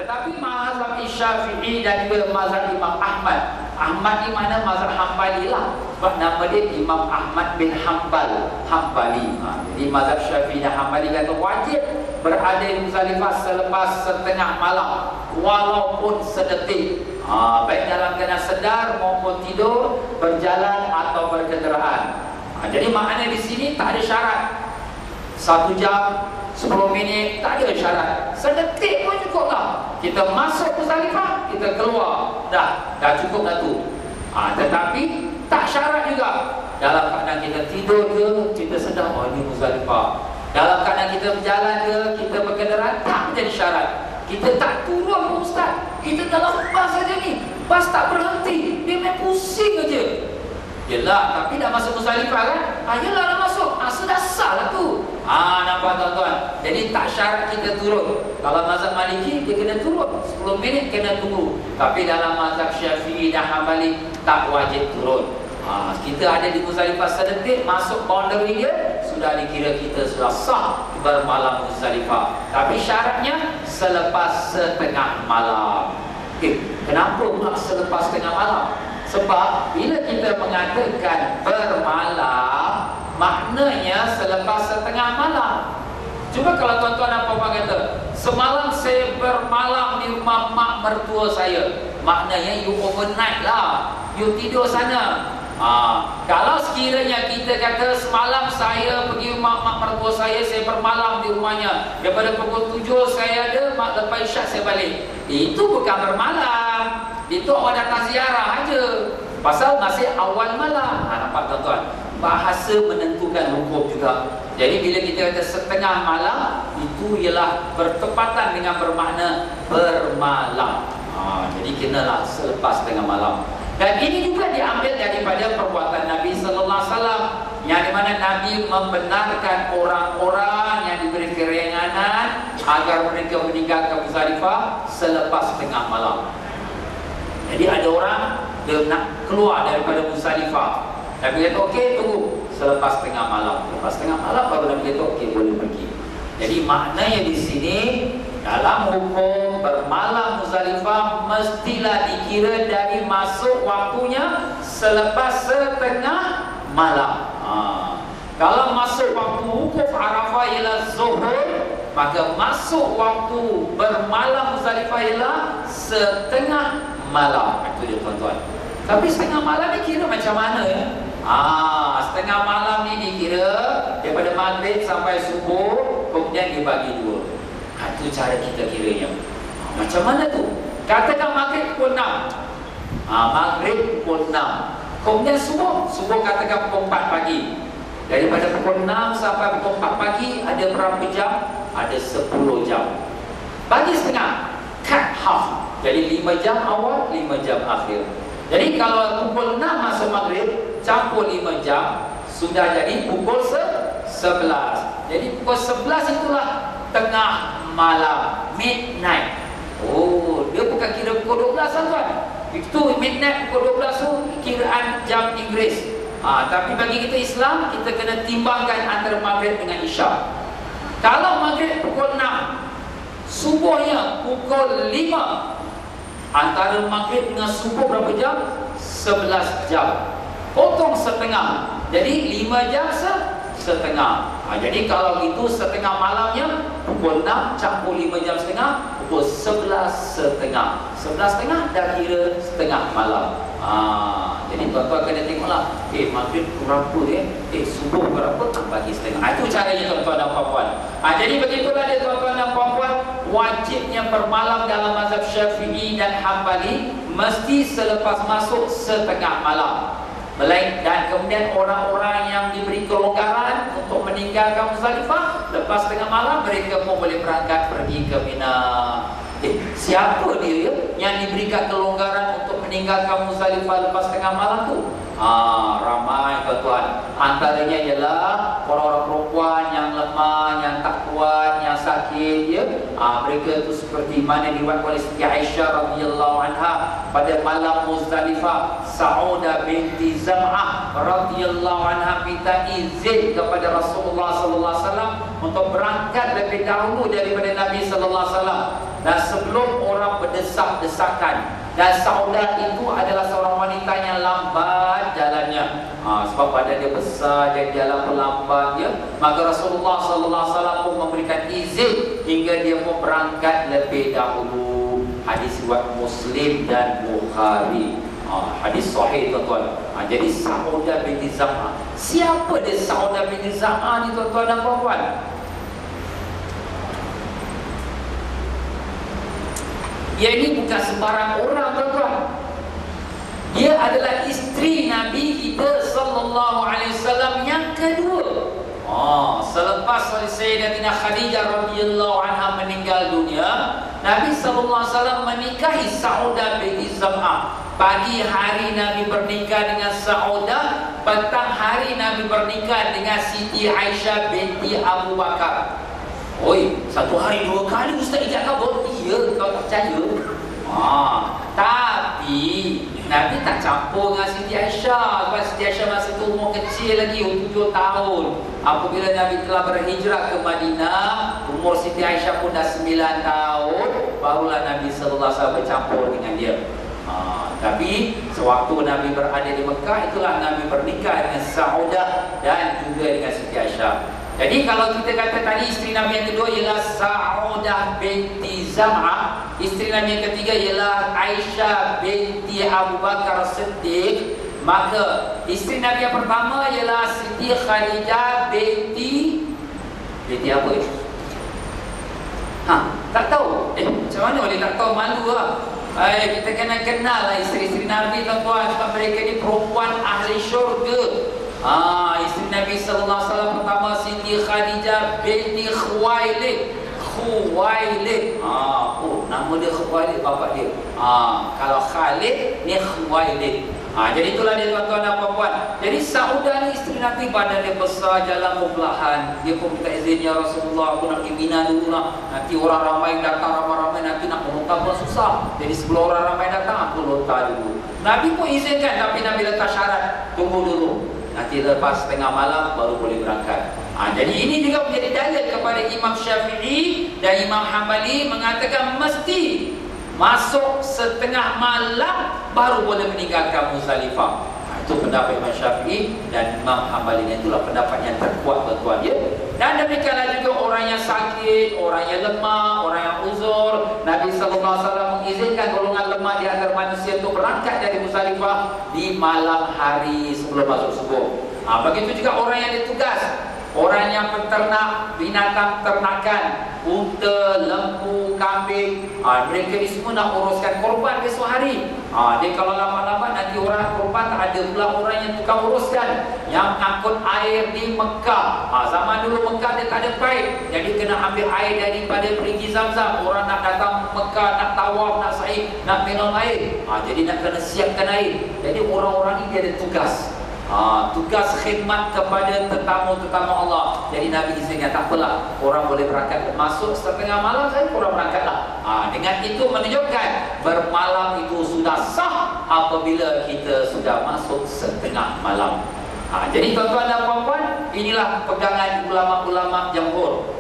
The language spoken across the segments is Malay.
Tetapi mazhab Syafi'i dan juga mazhab Imam Ahmad. Ahmad ni mana mazhab Hambali lah. Sebab nama dia Imam Ahmad bin Hambali. Jadi mazhab Syafi'i dan Hambali kata wajib berada di Muzdalifah selepas setengah malam, walaupun sedetik. Baik dalam keadaan sedar maupun tidur, berjalan atau berkenderaan. Jadi maknanya di sini tak ada syarat 1 jam, 10 minit, tak ada syarat. Sedetik pun cukup lah. Kita masuk Muzdalifah, kita keluar, dah cukup dah tu. Tetapi tak syarat juga. Dalam keadaan kita tidur ke, kita sedar ini Muzdalifah. Dalam keadaan kita berjalan ke, kita berkenderaan, tak menjadi syarat. Kita tak turun, Ustaz. Kita dalam bas saja ni, bas tak berhenti, dia main pusing aja. Yelah, tapi dah masuk Muzdalifah kan? Yelah dah masuk. Sudah sah lah tu. Nampak tuan-tuan? Jadi tak syarat kita turun. Kalau mazhab Maliki, dia kena turun 10 minit kena tunggu. Tapi dalam mazhab Syafi'i dan Hambali, tak wajib turun. Kita ada di Muzdalifah sedetik, masuk boundary dia, sudah dikira kita sudah sah bermalam Muzdalifah. Tapi syaratnya selepas setengah malam. Kenapa pula selepas setengah malam? Sebab bila kita mengatakan bermalam, maknanya selepas setengah malam. Cuba kalau tuan-tuan dan puan kata, semalam saya bermalam di rumah mak mertua saya, maknanya you overnight lah, you tidur sana. Kalau sekiranya kita kata semalam saya pergi rumah mak mertua saya bermalam di rumahnya, daripada pukul 7 saya ada, lepas isyak saya balik, itu bukan bermalam. Itu awak datang ziarah aja. Pasal masih awal malam. Nampak tuan-tuan? Bahasa menentukan hukum juga. Jadi bila kita kata setengah malam, itu ialah bertepatan dengan bermakna bermalam. Jadi kenalah selepas setengah malam. Dan ini juga diambil daripada perbuatan Nabi sallallahu alaihi wasallam, yang di mana Nabi membenarkan orang-orang yang diberi keringanan agar mereka meninggalkan Muzdalifah selepas setengah malam. Jadi ada orang dia nak keluar daripada Muzdalifah, Nabi kata okey, tunggu selepas tengah malam. Lepas tengah malam baru Nabi kata okey, boleh pergi. Jadi maknanya di sini dalam hukum bermalam Muzdalifah mestilah dikira dari masuk waktunya selepas setengah malam. Kalau masuk waktu wukuf Arafah ialah zuhur, maka masuk waktu bermalam Muzdalifah ialah setengah malam. Itu dia tuan-tuan. Tapi setengah malam ni kira macam mana ya? Setengah malam ni dikira daripada maghrib sampai subuh, kemudian dibagi 2. Itu cara kita kiranya. Macam mana tu? Katakan maghrib pukul 6. Maghrib pukul 6. Kemudian subuh katakan pukul 4 pagi. Daripada pukul 6 sampai pukul 4 pagi ada berapa jam? Ada 10 jam. Bagi setengah, cut half. Jadi 5 jam awal, 5 jam akhir. Jadi kalau pukul 6 masuk maghrib, campur 5 jam, sudah jadi pukul 11. Jadi pukul 11 itulah tengah malam, midnight. Dia bukan kira pukul 12 tuan. Itu midnight pukul 12 tu kiraan jam Inggeris. Tapi bagi kita Islam, kita kena timbangkan antara maghrib dengan isyak. Kalau maghrib pukul 6, subuhnya pukul 5. Antara maghrib dengan subuh berapa jam? 11 jam. Potong setengah. Jadi 5 jam setengah. Jadi kalau gitu setengah malamnya pukul 6 campur 5 jam setengah, pukul 11 setengah. 11 setengah dah kira setengah malam. Jadi tuan-tuan kena tengoklah, maghrib berapa dia? Subuh berapa? Bagi setengah. Itu caranya tuan-tuan dan puan-puan. Jadi begitulah dia tuan-tuan dan puan-puan, wajibnya bermalam dalam mazhab Syafi'i dan Hambali mesti selepas masuk setengah malam. Dan kemudian orang-orang yang diberi kelonggaran untuk meninggalkan Muzdalifah lepas tengah malam, mereka pun boleh berangkat pergi ke Mina. Siapa dia yang diberikan kelonggaran untuk meninggalkan Muzdalifah lepas tengah malam tu? Ramai tuan-tuan. Antaranya ialah orang-orang perempuan yang lemah, yang tak kuat, yang sakit ya. Mereka tu seperti mana diriwayatkan oleh Siti Aisyah radhiyallahu anha pada malam Muzdalifah, Saudah binti Zam'ah radhiyallahu anha minta izin kepada Rasulullah sallallahu alaihi wasallam untuk berangkat lebih dahulu daripada Nabi sallallahu alaihi wasallam. dan sebelum orang berdesak-desakan. Dan Saudah itu adalah seorang wanita yang lambat jalannya. Sebab badan dia besar, jadi jalan pelambat ya. Maka Rasulullah sallallahu alaihi wasallam pun memberikan izin hingga dia pun berangkat lebih dahulu. Hadis riwayat Muslim dan Bukhari. Hadis sahih tuan-tuan. Jadi Saudah binti Zam'ah. Siapa dia Saudah binti Zam'ah ni tuan-tuan dan puan-puan? Ia ini bukan sembarang orang tuan-tuan. Dia adalah isteri Nabi kita sallallahu alaihi wasallam yang kedua. Selepas Sayyidatina Khadijah radhiyallahu anha meninggal dunia, Nabi sallallahu alaihi wasallam menikahi Saudah binti Zam'ah. Pagi hari Nabi bernikah dengan Saudah, petang hari Nabi bernikah dengan Siti Aisyah binti Abu Bakar. Oi, satu hari dua kali Ustaz ijak kau? Iya, kau tak percaya? Tapi Nabi tak campur dengan Siti Aisyah. Sebab Siti Aisyah masa tu umur kecil lagi, 7 tahun. Apabila Nabi telah berhijrah ke Madinah, umur Siti Aisyah pun dah 9 tahun, barulah Nabi sallallahu alaihi wasallam bercampur dengan dia. Tapi sewaktu Nabi berada di Mekah, itulah Nabi bernikah dengan Saudah dan juga dengan Siti Aisyah. Jadi kalau kita kata tadi isteri Nabi yang kedua ialah Saudah binti Zam'ah, isteri Nabi yang ketiga ialah Aisyah binti Abu Bakar Siddiq, maka isteri Nabi yang pertama ialah Siti Khadijah binti apa ya? Tak tahu. Macam mana boleh tak tahu, malu lah. Kita kena kenal lah isteri-isteri Nabi tuan-tuan, sebab mereka ni perempuan ahli syurga. Isteri Nabi sallallahu alaihi wasallam pertama Siti Khadijah binti Khuwailid. Nama dia Khuwailid, bapa dia. Kalau Khalid ni Khuwailid. Jadi itulah dia tuan-tuan dan puan-puan. Jadi Saudah ni isteri Nabi, badan dia besar, jalan perlahan. Dia pun minta izin, ya Rasulullah, aku nak pergi Mina dulu lah. Nanti orang ramai datang, ramai-ramai nanti nak melontar pun susah. Jadi sebelum orang ramai datang, aku lontar dulu. Nabi pun izinkan, tapi Nabi letak syarat, tunggu dulu. Nanti lepas tengah malam baru boleh berangkat. Jadi ini juga menjadi dalil kepada Imam Syafi'i dan Imam Hambali mengatakan mesti masuk setengah malam baru boleh meninggalkan Muzdalifah. Itu pendapat Imam Syafi'i dan Imam Hambali. Itulah pendapat yang terkuat tuan-tuan ya. Dan demikianlah juga orang yang sakit, orang yang lemah, orang yang uzur. Nabi sallallahu alaihi wasallam mengizinkan golongan lemah di antara manusia untuk berangkat dari Muzdalifah di malam hari sebelum masuk subuh. Begitu juga orang yang ditugas, orang yang peternak binatang ternakan, unta, lembu, kambing, mereka ni semua nak uruskan korban besok hari. Dia kalau lama-lama nanti orang korban tak ada pula orang yang tukang uruskan, yang angkut air di Mekah. Zaman dulu Mekah dia tak ada paip, jadi kena ambil air daripada perigi Zamzam. Orang nak datang Mekah, nak tawaf, nak sa'i, nak minum air, jadi nak kena siapkan air. Jadi orang-orang ni dia ada tugas. Tugas khidmat kepada tetamu-tetamu Allah. Jadi Nabi izinkan, tak apalah, orang boleh berangkat masuk setengah malam saja, orang berangkatlah. Dengan itu menunjukkan bermalam itu sudah sah apabila kita sudah masuk setengah malam. Jadi tuan-tuan dan puan-puan, inilah pegangan ulama-ulama jamhur.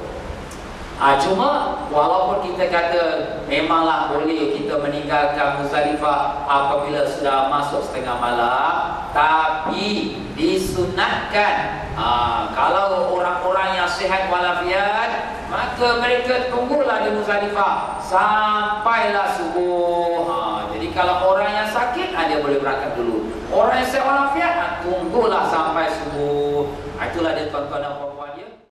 Cuma walaupun kita kata memanglah boleh kita meninggalkan Muzdalifah apabila sudah masuk setengah malam, tapi disunatkan kalau orang-orang yang sihat walafiat, maka mereka tunggulah di Muzdalifah sampailah subuh. Jadi kalau orang yang sakit, dia boleh berangkat dulu. Orang yang sihat walafiat, tunggulah sampai subuh.